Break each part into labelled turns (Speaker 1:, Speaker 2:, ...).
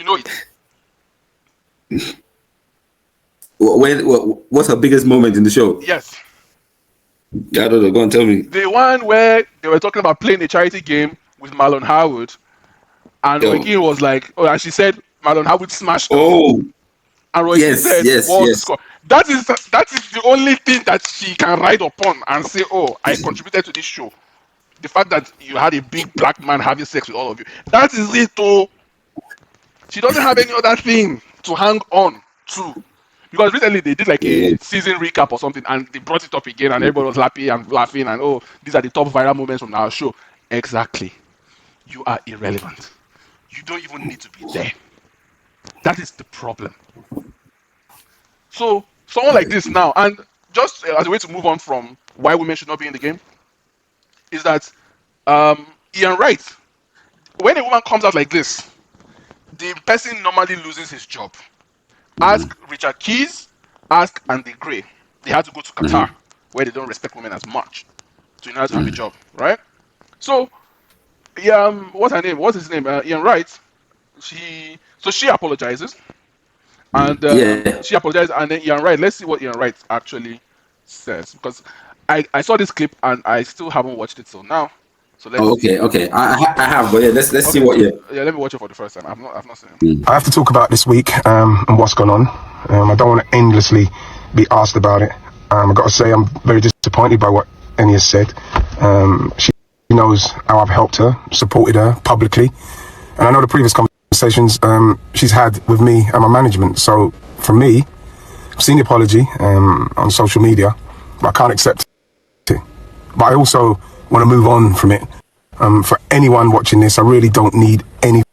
Speaker 1: know it.
Speaker 2: What's her biggest moment in the show?
Speaker 1: Yes.
Speaker 2: I don't know. Go and tell me.
Speaker 1: The one where they were talking about playing a charity game with Marlon Howard, and Roy Keane was like, "Oh," and she said, "Marlon Howard smashed."
Speaker 2: Oh.
Speaker 1: And Roy Keane said, "What was the score?" That is the only thing that she can ride upon and say, "Oh, I contributed to this show." The fact that you had a big black man having sex with all of you. That is it, though. She doesn't have any other thing to hang on to. Because recently they did like a season recap or something, and they brought it up again, and everybody was happy and laughing, and oh, these are the top viral moments from our show. Exactly. You are irrelevant. You don't even need to be there. That is the problem. So, someone like this now, and just as a way to move on from why women should not be in the game, is that Ian Wright, when a woman comes out like this, the person normally loses his job. Ask Richard Keys, ask Andy Gray. They had to go to Qatar, where they don't respect women as much, to have a job, right? So, what's her name? What's his name? Ian Wright. She apologizes, and she apologizes, and then Ian Wright. Let's see what Ian Wright actually says, because I saw this clip and I still haven't watched it till now. So let's see.
Speaker 2: Okay. I have, but let's see what you.
Speaker 1: Yeah, let me watch it for the first time. I've not seen it.
Speaker 3: I have to talk about this week and what's gone on. I don't want to endlessly be asked about it. I've got to say I'm very disappointed by what Eni has said. She knows how I've helped her, supported her publicly, and I know the previous conversations she's had with me and my management. So for me, I've seen the apology on social media, but I can't accept it. But I also want to move on from it. For anyone watching this, I really don't need any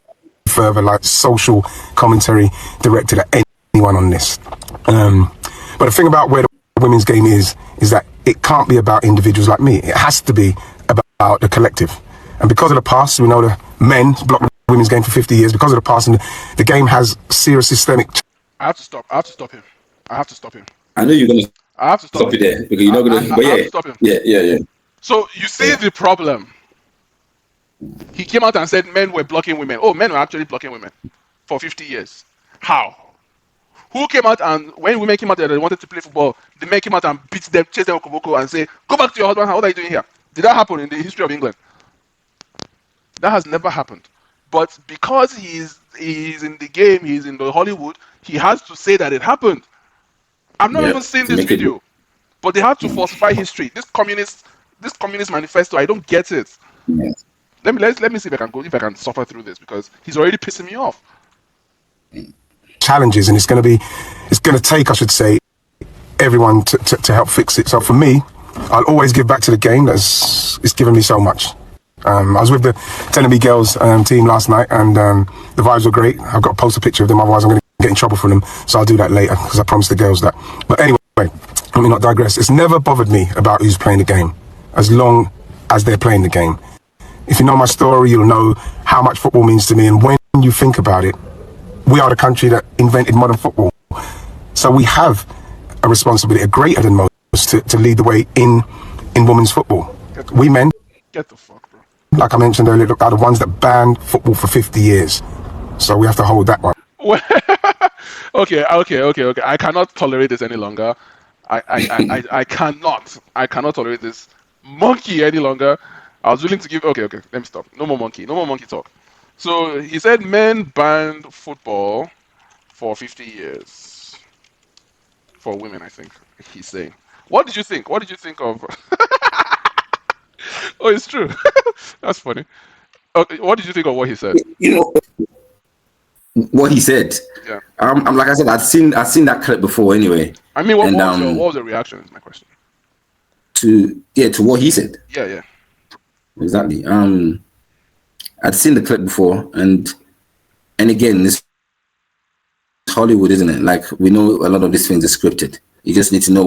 Speaker 3: further social commentary directed at anyone on this. But the thing about where the women's game is that it can't be about individuals like me. It has to be about the collective. And because of the past, we know the men blocked the women's game for 50 years. Because of the past, and the game has serious systemic.
Speaker 1: I have to stop him.
Speaker 2: I know you're gonna.
Speaker 1: I have to stop
Speaker 2: it there because you're not gonna. But
Speaker 1: I have to stop him.
Speaker 2: Yeah.
Speaker 1: So you see the problem. He came out and said men were blocking women. Oh, men were actually blocking women for 50 years. How? Who came out and when women came out there, they wanted to play football, the men came out and beat them, chase them okoboko and say, "Go back to your husband. What are you doing here?" Did that happen in the history of England? That has never happened. But because he's in the game, he's in the Hollywood, he has to say that it happened. I've not even seen this video, but they have to falsify history. This communist manifesto, I don't get it.
Speaker 2: Yeah.
Speaker 1: Let me see if I can suffer through this, because he's already pissing me off.
Speaker 3: Challenges, and it's going to take, I should say, everyone to help fix it. So for me, I'll always give back to the game it's given me so much. I was with the Telemi Girls team last night, and the vibes were great. I've got to post a picture of them, otherwise I'm going to get in trouble from them. So I'll do that later, because I promised the girls that. But anyway, let me not digress. It's never bothered me about who's playing the game, as long as they're playing the game. If you know my story, you'll know how much football means to me. And when you think about it, we are the country that invented modern football. So we have a responsibility, a greater than most, to lead the way in women's football. We men,
Speaker 1: get the fuck, bro.
Speaker 3: Like I mentioned earlier, are the ones that banned football for 50 years. So we have to hold that one.
Speaker 1: Okay. I cannot tolerate this any longer. I cannot tolerate this monkey any longer. I was willing to give. Okay. Let me stop. No more monkey talk. So he said men banned football for 50 years. For women, I think he's saying. What did you think? What did you think of? Oh, it's true. That's funny. Okay, what did you think of what he said?
Speaker 2: You know what he said.
Speaker 1: Yeah.
Speaker 2: I'm like I said, I'd seen that clip before anyway.
Speaker 1: I mean, what was the reaction? Is my question.
Speaker 2: To what he said.
Speaker 1: Yeah.
Speaker 2: Exactly. I'd seen the clip before, and again, this Hollywood, isn't it? Like, we know a lot of these things are scripted. You just need to know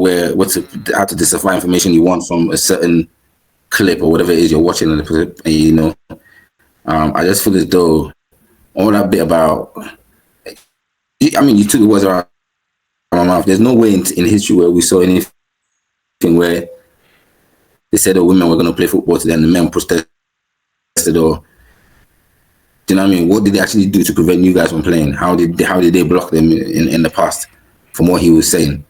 Speaker 2: how to decipher information you want from a certain clip or whatever it is you're watching. And I just feel as though all that bit about, I mean, you took the words out of my mouth. There's no way in history where we saw anything where they said that women were going to play football, to then the men protested or you know what I mean? What did they actually do to prevent you guys from playing? How did they block them in the past? From what he was saying,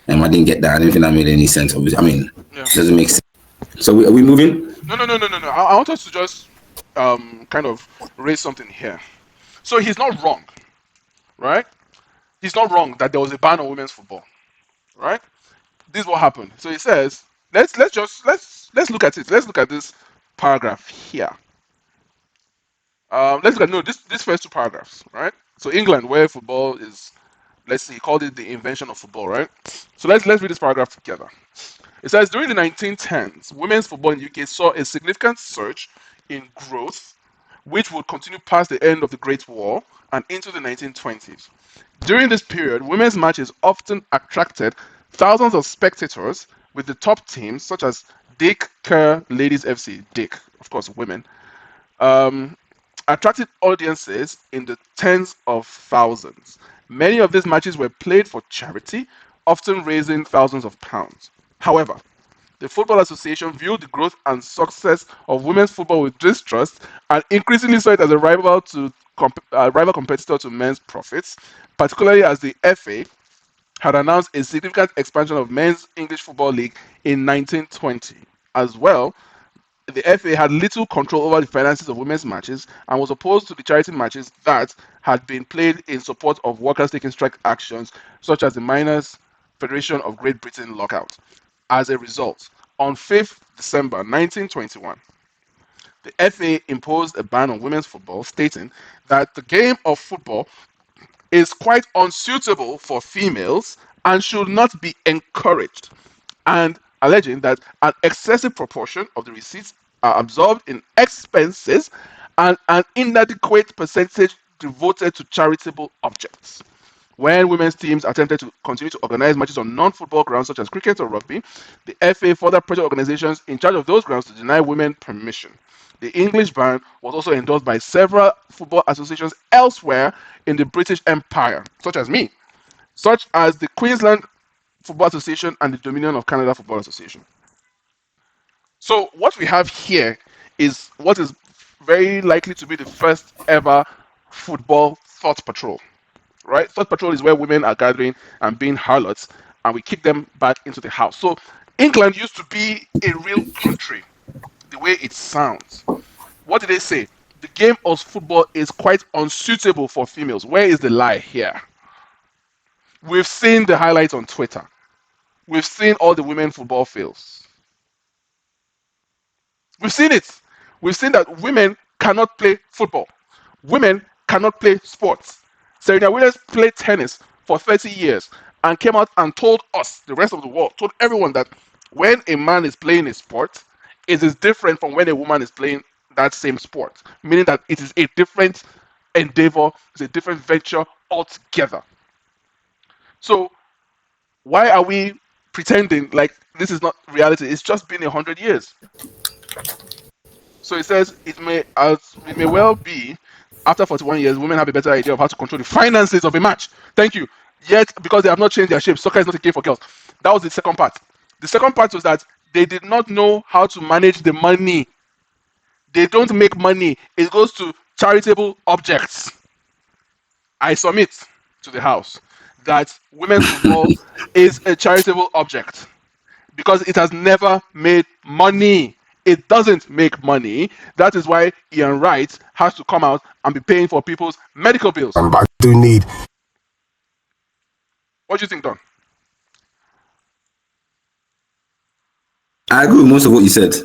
Speaker 2: I didn't get that. I didn't think that made any sense. Obviously, I mean, it doesn't make sense. So are we moving?
Speaker 1: No. I want us to just kind of raise something here. So he's not wrong, right? He's not wrong that there was a ban on women's football, right? This is what happened. So he says, let's look at it. Let's look at this paragraph here. Let's look at this first two paragraphs, right? So England, where football is, let's see, he called it the invention of football, right? So let's read this paragraph together. It says during the 1910s, women's football in the UK saw a significant surge in growth, which would continue past the end of the Great War and into the 1920s. During this period, women's matches often attracted thousands of spectators, with the top teams such as Dick Kerr Ladies FC, Dick, of course, women, attracted audiences in the tens of thousands. Many of these matches were played for charity, often raising thousands of pounds. However, the Football Association viewed the growth and success of women's football with distrust and increasingly saw it as a rival competitor to men's profits, particularly as the FA had announced a significant expansion of men's English Football League in 1920. As well, the FA had little control over the finances of women's matches and was opposed to the charity matches that had been played in support of workers taking strike actions, such as the Miners' Federation of Great Britain lockout. As a result, on 5th December 1921, the FA imposed a ban on women's football, stating that the game of football is quite unsuitable for females and should not be encouraged, and alleging that an excessive proportion of the receipts are absorbed in expenses and an inadequate percentage devoted to charitable objects. When women's teams attempted to continue to organize matches on non-football grounds such as cricket or rugby, the FA further pressured organizations in charge of those grounds to deny women permission. The English ban was also endorsed by several football associations elsewhere in the British Empire, such as the Queensland Football Association and the Dominion of Canada Football Association. So what we have here is what is very likely to be the first ever football thought patrol. Right? Thought patrol is where women are gathering and being harlots, and we kick them back into the house. So England used to be a real country, the way it sounds. What did they say? The game of football is quite unsuitable for females. Where is the lie here? We've seen the highlights on Twitter. We've seen all the women football fails. We've seen it. We've seen that women cannot play football. Women cannot play sports. Serena Williams played tennis for 30 years and came out and told us, the rest of the world, told everyone that when a man is playing a sport, it is different from when a woman is playing that same sport, meaning that it is a different endeavor, it's a different venture altogether. So why are we pretending like this is not reality? It's just been 100 years. So it says it may well be after 41 years, women have a better idea of how to control the finances of a match. Thank you. Yet, because they have not changed their shape, soccer is not a game for girls. That was the second part. The second part was that they did not know how to manage the money. They don't make money. It goes to charitable objects. I submit to the House that women's football is a charitable object because it has never made money. It doesn't make money. That is why Ian Wright has to come out and be paying for people's medical bills.
Speaker 3: But I do need.
Speaker 1: What do you think, Don?
Speaker 2: I agree with most of what you said.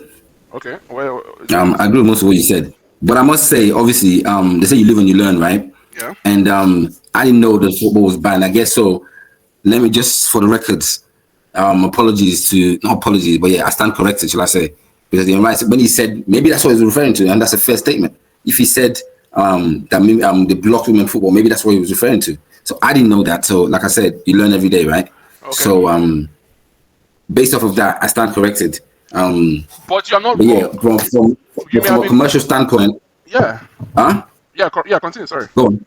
Speaker 1: Okay. Well,
Speaker 2: I agree with most of what you said. But I must say, obviously, they say you live and you learn, right?
Speaker 1: Yeah.
Speaker 2: And I didn't know that football was banned. I guess so. Let me just, for the records, not apologies, but yeah, I stand corrected, shall I say? Because Ian Wright, when he said, maybe that's what he was referring to, and that's a fair statement. If he said that maybe they blocked women football, maybe that's what he was referring to. So I didn't know that. So like I said, you learn every day, right? Okay. So based off of that, I stand corrected.
Speaker 1: But you're not
Speaker 2: wrong. Yeah, from a commercial standpoint.
Speaker 1: Yeah.
Speaker 2: Huh?
Speaker 1: Yeah, continue, sorry.
Speaker 2: Go on.